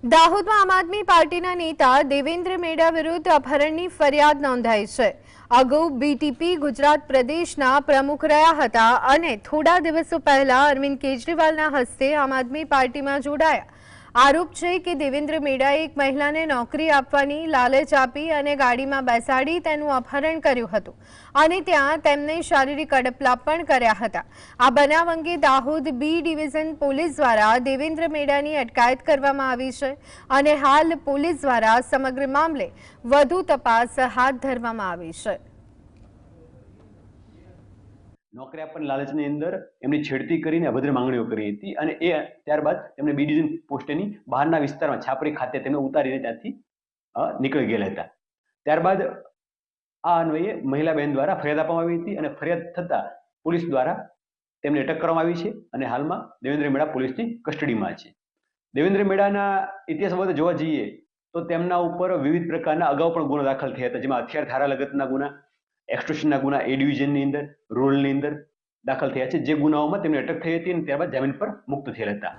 દાહોદમાં આમ આદમી પાર્ટીના નેતા દેવેન્દ્ર મેડા વિરુદ્ધ અપહરણની ફરિયાદ નોંધાઈ છે। અગાઉ બીટીપી ગુજરાત પ્રદેશના પ્રમુખ રહ્યા હતા અને થોડા દિવસો પહેલા અરવિંદ કેજરીવાલના હસ્તે આમ આદમી પાર્ટીમાં જોડાયા। આરોપ છે કે દેવેન્દ્ર મેડાએ એક મહિલાને નોકરી આપવાની લાલચ આપી અને ગાડીમાં બેસાડી તેનું અપહરણ કર્યું હતું અને ત્યાં તેમને શારીરિક અડપલા પણ કર્યા હતા। આ બનાવ અંગે દાહોદ બી ડિવિઝન પોલીસ દ્વારા દેવેન્દ્ર મેડાની અટકાયત કરવામાં આવી છે અને હાલ પોલીસ દ્વારા સમગ્ર મામલે વધુ તપાસ હાથ ધરવામાં આવી છે। નોકરી આપવાની લાલચની અંદર એમની છેડતી કરીને અભદ્ર માંગણીઓ કરી હતી અને એ ત્યારબાદ એમને બી ડિવિઝન પોસ્ટની બહારના વિસ્તારમાં છાપરી ખાતે તેમને ઉતારીને ત્યાંથી નીકળી ગયેલા હતા। ત્યારબાદ આ અન્વયે મહિલા બહેન દ્વારા ફરિયાદ આપવામાં આવી હતી અને ફરિયાદ થતાં પોલીસ દ્વારા તેમને અટક કરવામાં આવી છે અને હાલમાં દેવેન્દ્ર મેડા પોલીસની કસ્ટડીમાં છે। દેવેન્દ્ર મેડાના ઇતિહાસ બાબતે જોવા જઈએ તો તેમના ઉપર વિવિધ પ્રકારના અગાઉ પણ ગુનો દાખલ થયા હતા, જેમાં હથિયાર ધારા લગતના ગુના, એક્સટોર્શનના ગુના એ ડિવિઝનની અંદર, રૂરલની અંદર દાખલ થયા છે, જે ગુનાઓમાં તેમને અટક થઈ હતી અને ત્યારબાદ જામીન પર મુક્ત થયેલ હતા।